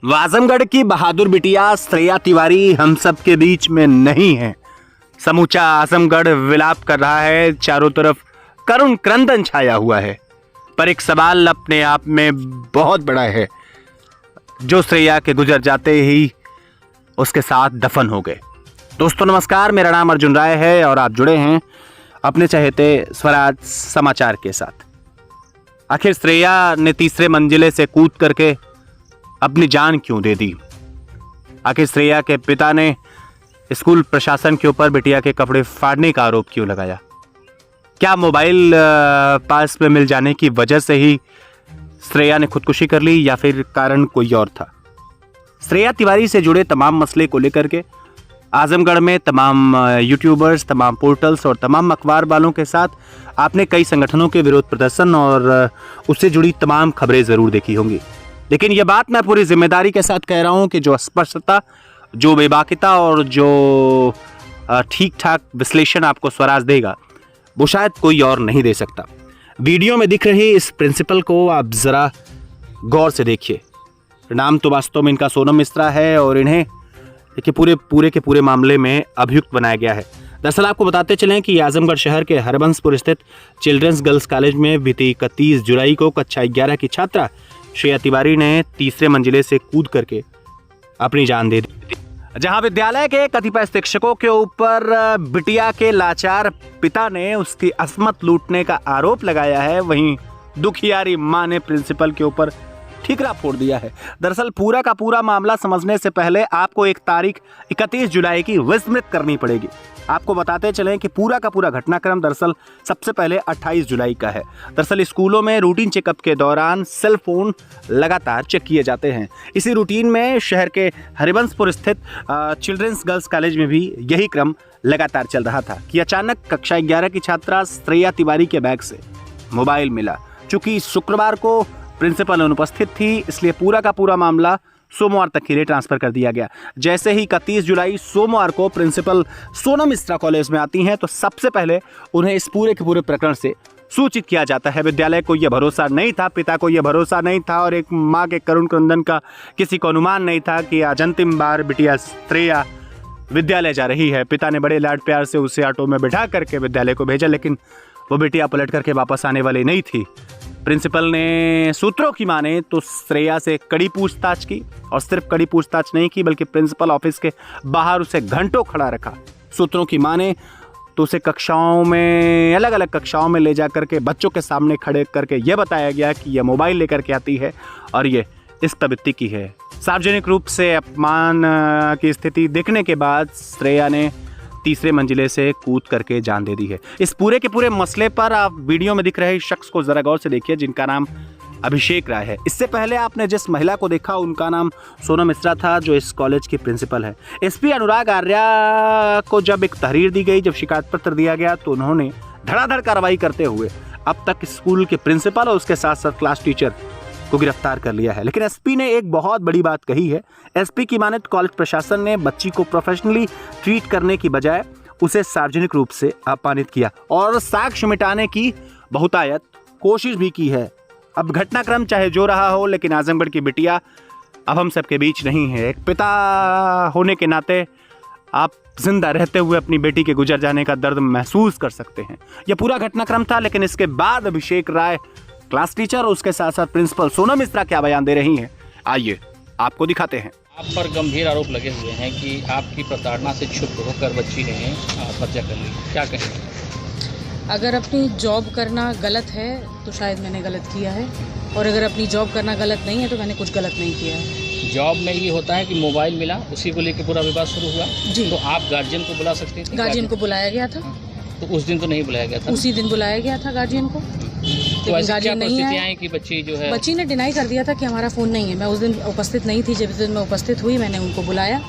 आजमगढ़ की बहादुर बिटिया श्रेया तिवारी हम सब के बीच में नहीं है। समूचा आजमगढ़ विलाप कर रहा है, चारों तरफ करुण क्रंदन छाया हुआ है। पर एक सवाल अपने आप में बहुत बड़ा है, जो श्रेया के गुजर जाते ही उसके साथ दफन हो गए। दोस्तों नमस्कार, मेरा नाम अर्जुन राय है और आप जुड़े हैं अपने चहेते स्वराज समाचार के साथ। आखिर श्रेया ने तीसरे मंजिले से कूद करके अपनी जान क्यों दे दी? आखिर श्रेया के पिता ने स्कूल प्रशासन के ऊपर बिटिया के कपड़े फाड़ने का आरोप क्यों लगाया? क्या मोबाइल पास में मिल जाने की वजह से ही श्रेया ने खुदकुशी कर ली या फिर कारण कोई और था? श्रेया तिवारी से जुड़े तमाम मसले को लेकर के आजमगढ़ में तमाम यूट्यूबर्स, तमाम पोर्टल्स और तमाम अखबार वालों के साथ आपने कई संगठनों के विरोध प्रदर्शन और उससे जुड़ी तमाम खबरें जरूर देखी होंगी। लेकिन यह बात मैं पूरी जिम्मेदारी के साथ कह रहा हूं कि जो स्पष्टता, जो बेबाकिता और जो ठीक ठाक विश्लेषण आपको स्वराज देगा वो शायद कोई और नहीं दे सकता। वीडियो में दिख रही इस प्रिंसिपल को आप जरा गौर से देखिए। नाम तो वास्तव में इनका सोनम मिश्रा है और इन्हें देखिए पूरे के पूरे मामले में अभियुक्त बनाया गया है। दरअसल आपको बताते चलें कि आजमगढ़ शहर के हरबंसपुर स्थित चिल्ड्रंस गर्ल्स कॉलेज में बीती 31 जुलाई को कक्षा 11 की छात्रा श्रेया तिवारी ने तीसरे मंजिले से कूद करके अपनी जान दे दी। जहां विद्यालय के कतिपय शिक्षकों के ऊपर बिटिया के लाचार पिता ने उसकी अस्मत लूटने का आरोप लगाया है, वहीं दुखियारी मां ने प्रिंसिपल के ऊपर ठीकरा फोड़ दिया है। दरअसल पूरा का पूरा मामला समझने से पहले आपको एक तारीख 31 जुलाई की विस्मृत करनी पड़ेगी। आपको बताते चलें कि पूरा का पूरा घटनाक्रम दरअसल सबसे पहले 28 जुलाई का है। दरअसल स्कूलों में रूटीन चेकअप के दौरान सेल फोन लगातार चेक किए जाते हैं। इसी रूटीन में शहर के हरिवंशपुर स्थित चिल्ड्रंस गर्ल्स कॉलेज में भी यही क्रम लगातार चल रहा था कि अचानक कक्षा 11 की छात्रा श्रेया तिवारी के बैग से मोबाइल मिला। चूंकि शुक्रवार को प्रिंसिपल अनुपस्थित थी, इसलिए पूरा का पूरा मामला सोमवार तक के लिए ट्रांसफर कर दिया गया। जैसे ही 31 जुलाई सोमवार को प्रिंसिपल सोनम मिश्रा कॉलेज में आती हैं तो सबसे पहले उन्हें इस पूरे के पूरे प्रकरण से सूचित किया जाता है। विद्यालय को यह भरोसा नहीं था, पिता को यह भरोसा नहीं था और एक माँ के करुण क्रंदन का किसी को अनुमान नहीं था कि आज अंतिम बार बिटिया श्रेया विद्यालय जा रही है। पिता ने बड़े लाड प्यार से उसे ऑटो में बिठा करके विद्यालय को भेजा, लेकिन वो बिटिया पलट करके वापस आने वाली नहीं थी। प्रिंसिपल ने सूत्रों की माने तो श्रेया से कड़ी पूछताछ की और सिर्फ कड़ी पूछताछ नहीं की बल्कि प्रिंसिपल ऑफिस के बाहर उसे घंटों खड़ा रखा। सूत्रों की माने तो उसे कक्षाओं में, अलग अलग कक्षाओं में ले जा करके बच्चों के सामने खड़े करके यह बताया गया कि यह मोबाइल लेकर के आती है और ये इस प्रवृत्ति की है। सार्वजनिक रूप से अपमान की स्थिति देखने के बाद श्रेया ने तीसरे मंजिले से कूद करके जान दे दी है। इस पूरे के पूरे मसले पर आप वीडियो में दिख रहे शख्स को जरा गौर से देखिए, जिनका नाम अभिषेक राय है। इससे पहले आपने जिस महिला को देखा उनका नाम सोनम मिश्रा था, जो इस कॉलेज की प्रिंसिपल है। एसपी अनुराग आर्या को जब एक तहरीर दी गई, जब शिकायत पत्र दिया गया, तो उन्होंने धड़ाधड़ कार्रवाई करते हुए अब तक स्कूल के प्रिंसिपल और उसके साथ साथ क्लास टीचर को गिरफ्तार कर लिया है। लेकिन एसपी ने एक बहुत बड़ी बात कही है। एसपी की माने तो कॉलेज प्रशासन ने बच्ची को प्रोफेशनली ट्रीट करने की बजाय उसे सार्वजनिक रूप से अपमानित किया और साक्ष्य मिटाने की बहुतायत कोशिश भी की है। अब घटनाक्रम चाहे जो रहा हो, लेकिन आजमगढ़ की बिटिया अब हम सबके बीच नहीं है। एक पिता होने के नाते आप जिंदा रहते हुए अपनी बेटी के गुजर जाने का दर्द महसूस कर सकते हैं। यह पूरा घटनाक्रम था, लेकिन इसके बाद अभिषेक राय क्लास टीचर और उसके साथ साथ प्रिंसिपल सोनम मिश्रा क्या बयान दे रही हैं, आइए आपको दिखाते हैं। आप पर गंभीर आरोप लगे हुए हैं कि आपकी प्रताड़ना से क्षुब्ध होकर बच्ची ने आत्महत्या कर ली, क्या कहेंगे? अगर अपनी जॉब करना गलत है तो शायद मैंने गलत किया है, और अगर अपनी जॉब करना गलत नहीं है तो मैंने कुछ गलत नहीं किया है। जॉब में ये होता है कि मोबाइल मिला, उसी को लेकर पूरा विवाद शुरू हुआ जी। तो आप गार्जियन को बुला सकते थे? गार्जियन को बुलाया गया था। तो उस दिन तो नहीं बुलाया गया था? उसी दिन बुलाया गया था गार्जियन को। तो ऐसी क्या परिस्थितियां हैं कि बच्ची जो है, बच्ची ने डिनाई कर दिया था कि हमारा फ़ोन नहीं है। मैं उस दिन उपस्थित नहीं थी। जब इस दिन मैं उपस्थित हुई, मैंने उनको बुलाया।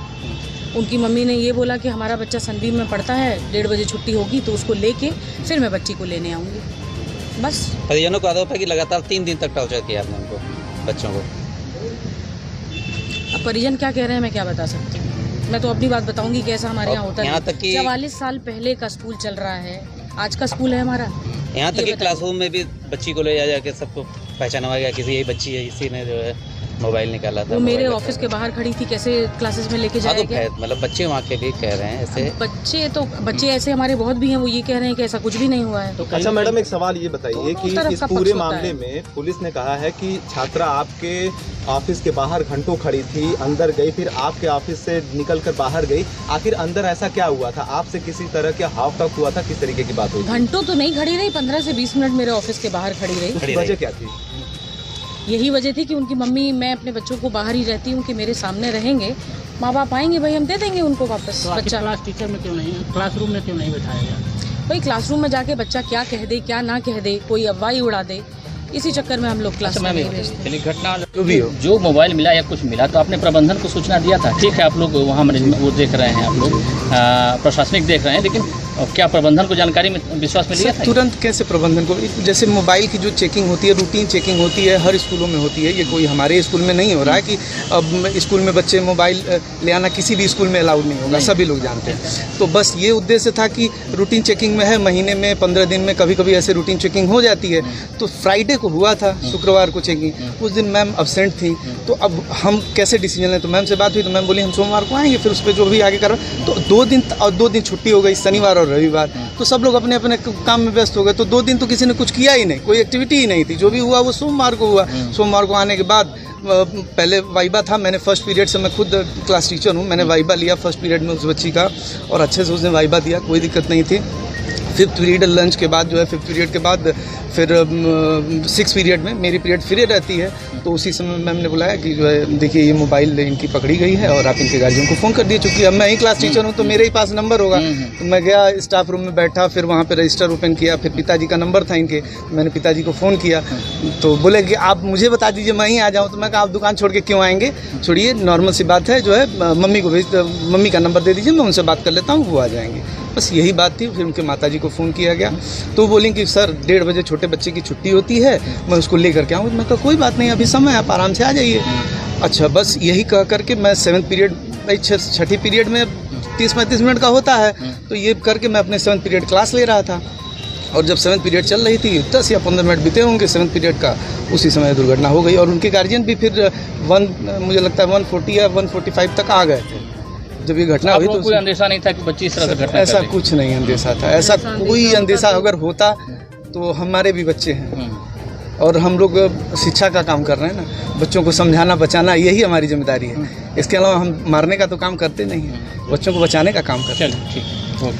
उनकी मम्मी ने ये बोला कि हमारा बच्चा सनबीम में पढ़ता है, 1:30 बजे छुट्टी होगी तो उसको लेके फिर मैं बच्ची को लेने आऊँगी। बस परिजनों का आरोप है कि लगातार 3 दिन तक टॉर्चर किया आपने उनको, बच्चों को। अब परिजन क्या कह रहे हैं मैं क्या बता सकती हूँ। मैं तो अपनी बात बताऊँगी कैसा हमारे यहाँ होता है। 44 साल पहले का स्कूल चल रहा है, आज का स्कूल है हमारा। यहाँ तक कि क्लासरूम में भी बच्ची को ले जा जाके सबको पहचाना गया किसी यही बच्ची है, इसी ने जो है मोबाइल निकाला था। वो मेरे मोबाइल ऑफिस के बाहर खड़ी थी, कैसे क्लासेस में लेके हाँ, तो जाएगा? मतलब बच्चे वहाँ के भी कह रहे हैं ऐसे। बच्चे ऐसे हमारे बहुत भी हैं, वो ये कह रहे हैं कि ऐसा कुछ भी नहीं हुआ है। तो अच्छा मैडम, एक सवाल ये बताइए कि तरफ इस का पूरे पक्ष होता मामले है। में पुलिस ने कहा है कि छात्रा आपके ऑफिस के बाहर घंटों खड़ी थी, अंदर गई, फिर आपके ऑफिस से निकलकर बाहर गई। आखिर अंदर ऐसा क्या हुआ था? आपसे किसी तरह के हाव तक हुआ था? किस तरीके की बात हुई थी? घंटों तो नहीं खड़ी रही, 15 से 20 मिनट मेरे ऑफिस के बाहर खड़ी रही। उसकी वजह क्या थी? यही वजह थी कि उनकी मम्मी, मैं अपने बच्चों को बाहर ही रहती हूँ कि मेरे सामने रहेंगे, माँ बाप आएंगे भाई हम दे देंगे उनको वापस। तो बच्चा क्लास टीचर में क्यों नहीं, क्लासरूम में क्यों नहीं बिठाया गया? भाई क्लासरूम में जाके बच्चा क्या कह दे क्या ना कह दे, कोई अफवाह ही उड़ा दे, इसी चक्कर में हम लोग क्लास में नहीं भेजते। चलिए, घटना जो मोबाइल मिला या कुछ मिला तो आपने प्रबंधन को सूचना दिया था। ठीक है, आप लोग वहाँ मैनेजमेंट वो देख रहे हैं, आप लोग प्रशासनिक देख रहे हैं, लेकिन क्या प्रबंधन को जानकारी में विश्वास में लिया था? तुरंत कैसे प्रबंधन को? जैसे मोबाइल की जो चेकिंग होती है, रूटीन चेकिंग होती है, हर स्कूलों में होती है। ये कोई हमारे स्कूल में नहीं हो रहा है कि अब स्कूल में बच्चे मोबाइल ले आना किसी भी स्कूल में अलाउड नहीं होगा, सभी लोग जानते हैं। तो बस ये उद्देश्य था कि रूटीन चेकिंग में है, महीने में 15 दिन में कभी कभी ऐसे रूटीन चेकिंग हो जाती है। तो फ्राइडे को हुआ था, शुक्रवार को चेकिंग, उस दिन मैम अब्सेंट थी। तो अब हम कैसे डिसीजन लें? तो मैम से बात हुई तो मैम बोली हम सोमवार को आएंगे, फिर उस पर जो भी आगे कर। तो 2 दिन छुट्टी हो गई, शनिवार और रविवार। तो सब लोग अपने अपने काम में व्यस्त हो गए। तो 2 दिन तो किसी ने कुछ किया ही नहीं, कोई एक्टिविटी ही नहीं थी। जो भी हुआ वो सोमवार को हुआ। सोमवार को आने के बाद पहले वाइबा था। मैंने फर्स्ट पीरियड से, मैं खुद क्लास टीचर हूँ, मैंने वाइबा लिया फर्स्ट पीरियड में उस बच्ची का, और अच्छे से उसने वाइबा दिया, कोई दिक्कत नहीं थी। 5th पीरियड लंच के बाद जो है, 5th पीरियड के बाद फिर 6th पीरियड में मेरी पीरियड फ्री रहती है। तो उसी समय मैम ने बुलाया कि जो है देखिए ये मोबाइल इनकी पकड़ी गई है और आप इनके गार्जियन को फ़ोन कर दिए। चूँकि अब मैं ही क्लास टीचर हूँ तो मेरे ही पास नंबर होगा। तो मैं गया स्टाफ रूम में बैठा, फिर वहाँ पे रजिस्टर ओपन किया, फिर पिताजी का नंबर था इनके, मैंने पिताजी को फ़ोन किया। तो बोले कि आप मुझे बता दीजिए, मैं ही आ जाऊँ। तो मैं कहा आप दुकान छोड़ के क्यों आएंगे, छोड़िए, नॉर्मल सी बात है, जो है मम्मी को मम्मी का नंबर दे दीजिए, मैं उनसे बात कर लेता हूँ, वो आ जाएंगे। बस यही बात थी। फिर उनके माताजी को फ़ोन किया गया तो बोलें कि सर 1:30 बजे छोटे बच्चे की छुट्टी होती है, मैं उसको लेकर के आऊँ। मैं कहा कोई बात नहीं, अभी समय है, आप आराम से आ जाइए। अच्छा, बस यही कह करके मैं 7th पीरियड, भाई 6ठी पीरियड में 30-35 मिनट का होता है, तो ये करके मैं अपने 7th पीरियड क्लास ले रहा था। और जब 7th पीरियड चल रही थी, 10 या 15 मिनट बीते होंगे 7th पीरियड का, उसी समय दुर्घटना हो गई। और उनके गार्जियन भी फिर मुझे लगता है 140 या 145 तक आ गए थे जब ये घटना हुई। तो कोई अंदेशा नहीं था कि बच्ची इस तरह से घटना ऐसा कुछ नहीं अंदेशा था। ऐसा कोई अंदेशा अगर होता तो हमारे भी बच्चे हैं और हम लोग शिक्षा का काम कर रहे हैं ना, बच्चों को समझाना बचाना यही हमारी जिम्मेदारी है। इसके अलावा हम मारने का तो काम करते नहीं हैं, बच्चों को बचाने का काम करते हैं। चलिए, ठीक है।